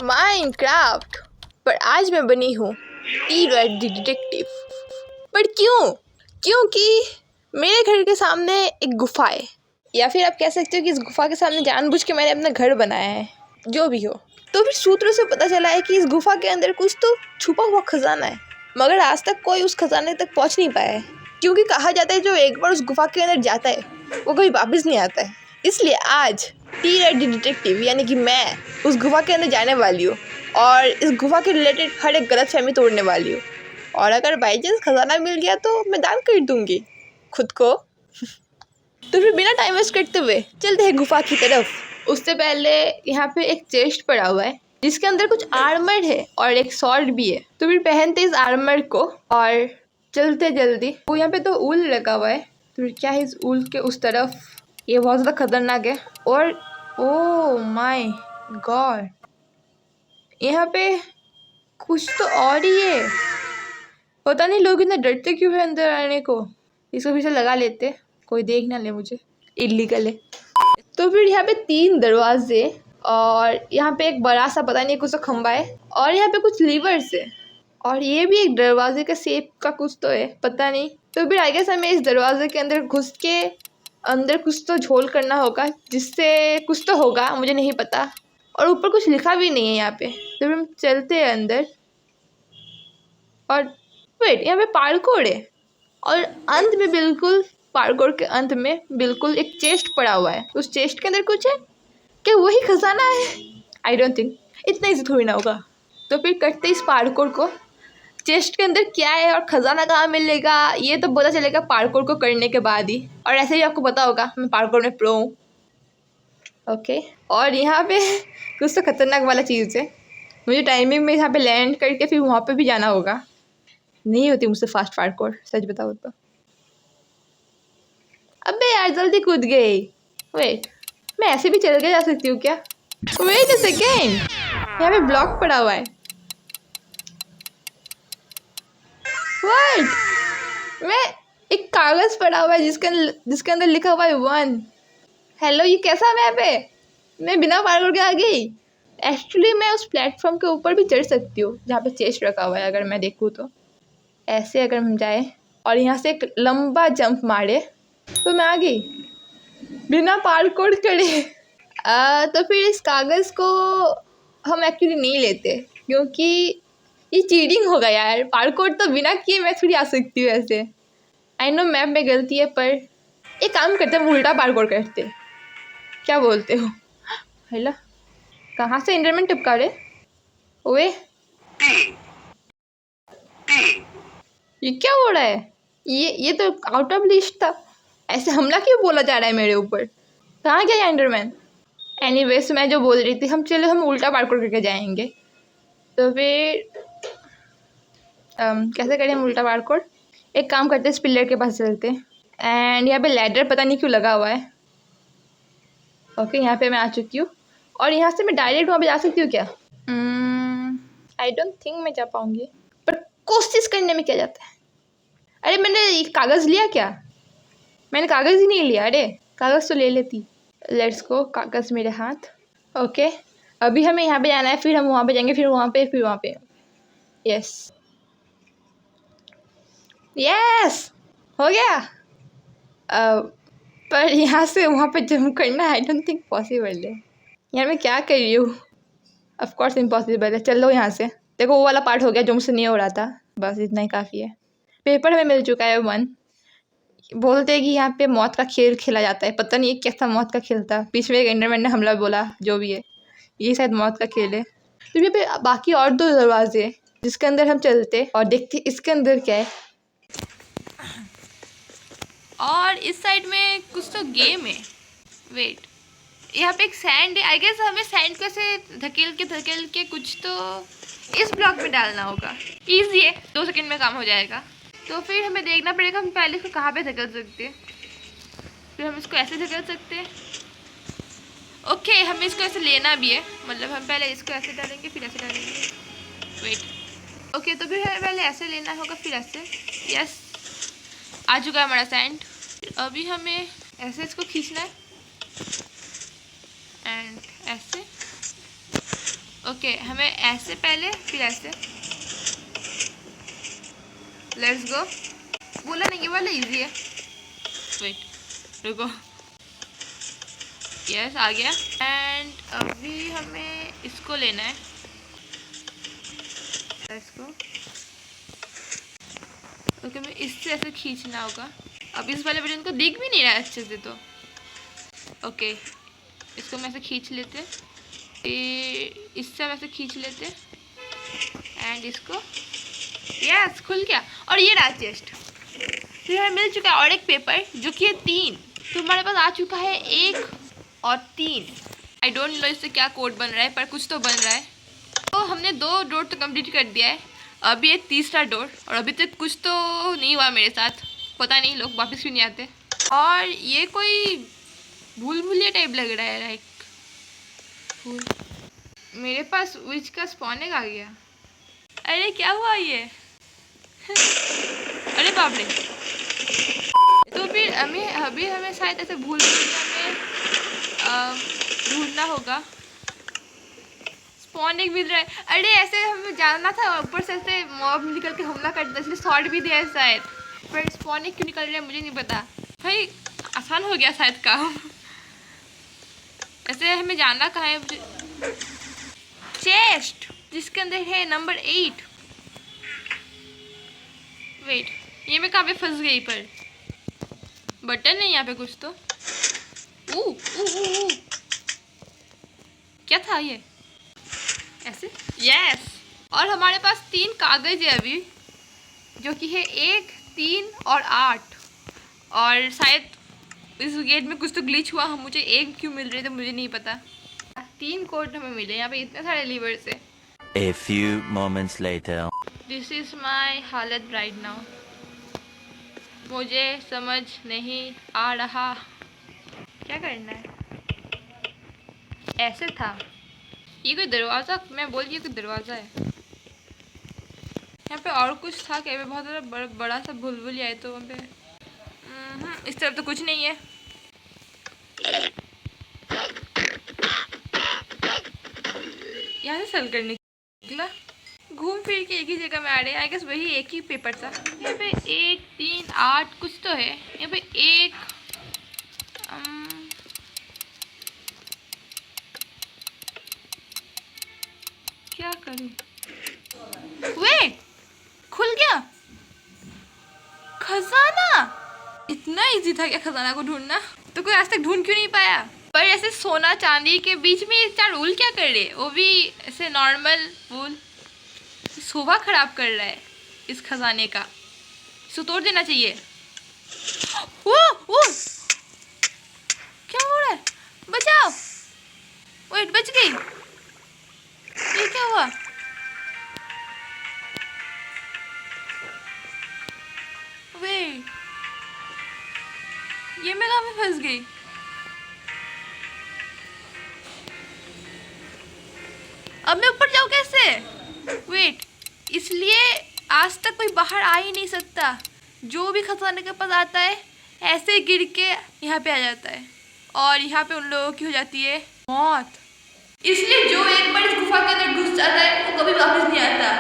Minecraft. पर आज मैं बनी हूँ टी-रेड डिटेक्टिव। पर क्यों? क्योंकि मेरे घर के सामने एक गुफा है, या फिर आप कह सकते हो कि इस गुफा के सामने जानबूझ के मैंने अपना घर बनाया है। जो भी हो, तो फिर सूत्रों से पता चला है कि इस गुफा के अंदर कुछ तो छुपा हुआ खजाना है, मगर आज तक कोई उस खजाने तक पहुँच नहीं पाया है। क्योंकि कहा जाता है जो एक बार उस गुफा के अंदर जाता है वो कभी वापस नहीं आता है। इसलिए आज टी-रेड डिटेक्टिव यानी कि मैं उस गुफा के अंदर जाने वाली हूँ और इस गुफा के रिलेटेड हर एक गलतफहमी तोड़ने वाली हूँ। और अगर बाई चांस खजाना मिल गया तो मैं दान कर दूंगी खुद को। तो फिर बिना टाइम वेस्ट करते हुए चलते हैं गुफा की तरफ। उससे पहले यहाँ पे एक चेस्ट पड़ा हुआ है जिसके अंदर कुछ आर्मर है और एक स्वॉर्ड भी है। तो फिर पहनते इस आर्मर को और चलते जल्दी। वो यहाँ पे तो ऊल लगा हुआ है, तो फिर क्या है इस ऊल के उस तरफ? ये बहुत ज़्यादा खतरनाक है। और ओ माय गॉड, यहाँ पे कुछ तो और ही है। पता नहीं लोग इतना डरते क्यों है अंदर आने को। इसको पीछे लगा लेते, कोई देख ना ले मुझे, इलीगल है। तो फिर यहाँ पे 3 दरवाजे और यहाँ पे एक बड़ा सा पता नहीं कुछ तो खंबा है और यहाँ पे कुछ लीवर्स है और ये भी एक दरवाजे का शेप का कुछ तो है, पता नहीं। तो फिर आई गेस हमें इस दरवाजे के अंदर घुस के अंदर कुछ तो झोल करना होगा, जिससे कुछ तो होगा, मुझे नहीं पता। और ऊपर कुछ लिखा भी नहीं है यहाँ पे। तो फिर हम चलते हैं अंदर और वेट, यहाँ पे पार्कोर है और अंत में बिल्कुल पार्कोर के अंत में बिल्कुल एक चेस्ट पड़ा हुआ है। उस चेस्ट के अंदर कुछ है क्या? वही खजाना है? आई डोंट थिंक इतना इजी थोड़ी ना होगा। तो फिर करते इस पार्कोर को। चेस्ट के अंदर क्या है और खजाना कहाँ मिलेगा ये तो पता चलेगा पार्कोर को करने के बाद ही। और ऐसे ही आपको पता होगा मैं पार्कोर में प्रो हूँ। ओके, और यहाँ पे कुछ तो खतरनाक वाला चीज़ है। मुझे टाइमिंग में यहाँ पे लैंड करके फिर वहाँ पे भी जाना होगा। नहीं होती मुझसे फास्ट पार्कोर, सच बताओ तो। अबे यार जल्दी कूद गई। वेट, मैं ऐसे भी चल के जा सकती हूँ क्या? वेट अ सेकेंड, यहाँ पे ब्लॉक पड़ा हुआ है। व्हाट? मैं एक कागज पड़ा हुआ है जिसके अंदर लिखा हुआ है 1। हेलो, ये कैसा मैप है? मैं बिना पार्कोर के आ गई। एक्चुअली मैं उस प्लेटफॉर्म के ऊपर भी चढ़ सकती हूँ जहाँ पे चेस्ट रखा हुआ है, अगर मैं देखूँ तो। ऐसे अगर हम जाए और यहाँ से एक लंबा जंप मारे तो मैं आ गई बिना पार्कोर करे। तो फिर इस कागज़ को हम एक्चुअली नहीं लेते क्योंकि ये चीटिंग होगा यार। पार्कोर तो बिना किए मैं थोड़ी आ सकती हूँ ऐसे। आई नो मैप में गलती है, पर एक काम करते हैं, उल्टा पार्कोर करते। क्या बोलते हो? हेलो, कहाँ से इंडरमैन टिपका रहे? ओए, ये क्या हो रहा है? ये तो आउट ऑफ लिस्ट था। ऐसे हमला क्यों बोला जा रहा है मेरे ऊपर? कहाँ गया एंडरमैन? एनीवेज मैं जो बोल रही थी, हम उल्टा पार्कोर करके जाएंगे। तो फिर कैसे करें हम उल्टा पार्कोर? एक काम करते हैं, इस पिलर के पास चलते एंड यहाँ पे लैडर पता नहीं क्यों लगा हुआ है। ओके, यहाँ पे मैं आ चुकी हूँ और यहाँ से मैं डायरेक्ट वहाँ पे जा सकती हूँ क्या? आई डोंट थिंक मैं जा पाऊँगी, पर कोशिश करने में क्या जाता है। अरे मैंने कागज़ लिया क्या? मैंने कागज़ ही नहीं लिया। अरे कागज़ तो ले लेती। लेट्स गो, कागज़ मेरे हाथ। ओके, अभी हमें यहाँ पे जाना है, फिर हम वहाँ पे जाएंगे, फिर वहाँ पे। यस हो गया। पर यहाँ से वहाँ पे जंप करना आई डोंट थिंक पॉसिबल है। यार मैं क्या कर रही हूँ? ऑफ कोर्स इम्पॉसिबल है। चलो यहाँ से। देखो वो वाला पार्ट हो गया जो मुझसे नहीं हो रहा था, बस इतना ही काफ़ी है। पेपर हमें मिल चुका है 1। बोलते हैं कि यहाँ पे मौत का खेल खेला जाता है। पता नहीं ये कैसा मौत का खेल था। बीच में एक एंडरमैन ने हमला बोला, जो भी है ये शायद मौत का खेल है। तो यहाँ पे बाकी और 2 दरवाजे हैं जिसके अंदर हम चलते और देखते इसके अंदर क्या है। और इस साइड में कुछ तो गेम है। वेट, यहाँ पे एक सैंड है। आई गेस हमें सैंड को ऐसे धकेल के कुछ तो इस ब्लॉक में डालना होगा। ईजी है, 2 सेकंड में काम हो जाएगा। तो फिर हमें देखना पड़ेगा हम पहले इसको कहाँ पे धकेल सकते हैं। फिर हम इसको ऐसे धकेल सकते हैं। ओके, हमें इसको ऐसे लेना भी है, मतलब हम पहले इसको ऐसे डालेंगे फिर ऐसे डालेंगे। वेट, ओके, तो फिर पहले ऐसे लेना होगा फिर ऐसे। यस, आ चुका है हमारा सैंड। अभी हमें ऐसे इसको खींचना है एंड ऐसे ओके, हमें ऐसे पहले फिर ऐसे। Let's go. बोला नहीं, ये वाला इजी है। वेट, रुको। यस, आ गया। एंड अभी हमें इसको लेना है, इसको। ओके, मैं इससे ऐसे खींचना होगा। अब इस वाले बटन को दिख भी नहीं रहा है अच्छे से, तो ओके, इसको मैं ऐसे खींच लेते, इससे हम ऐसे खींच लेते एंड इसको। यस, खुल गया। और ये रहा चेस्ट। फिर हमें मिल चुका है और एक पेपर, जो कि है 3। तो हमारे पास आ चुका है 1 और 3। आई डोंट नो इससे क्या कोड बन रहा है, पर कुछ तो बन रहा है। तो हमने 2 डोर तो कंप्लीट कर दिया है, अभी एक तीसरा डोर। और अभी तक कुछ तो नहीं हुआ मेरे साथ, पता नहीं लोग वापस क्यों नहीं आते। और ये कोई भूल भुलैया टाइप लग रहा है, लाइक भूल। मेरे पास विच का स्पॉनिंग आ गया। अरे क्या हुआ ये? अरे बाप रे। तो फिर हमें शायद ऐसे भूल भुलैया में ढूंढना होगा। स्पॉनिंग मिल रहा है। अरे ऐसे हमें जानना था, ऊपर से ऐसे मॉब निकल के हमला करता, इसलिए शॉर्ट भी दिया है शायद। पर स्पॉनिंग क्यों निकल रहा है मुझे नहीं पता। भाई आसान हो गया शायद काम। ऐसे हमें जानना कहाँ है। चेस्ट, जिसके अंदर है नंबर 8। वेट, ये मैं कहाँ पे फंस गई? पर बटन नहीं यहाँ पे कुछ तो। क्या था ये? ऐसे। यस। और हमारे पास 3 कागज है अभी, जो कि है 1, 3 और 8। और शायद इस गेट में कुछ तो ग्लिच हुआ, हम मुझे 1 क्यों मिल रहे थे मुझे नहीं पता। 3 कोड हमें मिले यहाँ पे इतने सारे लीवर से। A few moments later. This is my हालत राइट नाउ। मुझे समझ नहीं आ रहा क्या करना है। ऐसे था ये कोई दरवाज़ा, मैं बोल रही हूँ कोई दरवाज़ा है यहाँ पे। और कुछ था क्या? बहुत ज़्यादा बड़ा सा भूलभुलैया है, तो वहाँ पे इस तरफ तो कुछ नहीं है। यहाँ से सल कर निकला, घूम फिर के एक ही जगह में आ रहे हैं। आई गेस वही एक ही पेपर था। यहाँ पे 1, 3, 8 कुछ तो है यहाँ पे। 1 क्या करूँ? वेट, खुल गया खजाना। इतना इजी था क्या खजाना को ढूंढना? तो कोई आज तक ढूंढ क्यों नहीं पाया? पर ऐसे सोना चांदी के बीच में 4 रूल क्या कर रहे? वो भी ऐसे नॉर्मल रूल। शोभा खराब कर रहा है इस खजाने का, इसको तोड़ देना चाहिए। ओ क्या हो रहा है? बचाओ। वेट, बच गई। ये क्या हुआ? वेट, ये मैं कहाँ पे फंस गई? अब मैं ऊपर जाऊँ कैसे? वेट, इसलिए आज तक कोई बाहर आ ही नहीं सकता। जो भी खजाने के पास आता है ऐसे गिर के यहाँ पे आ जाता है, और यहाँ पे उन लोगों की हो जाती है मौत। इसलिए जो एक बार इस गुफा के अंदर घुस जाता है वो कभी वापस नहीं आता।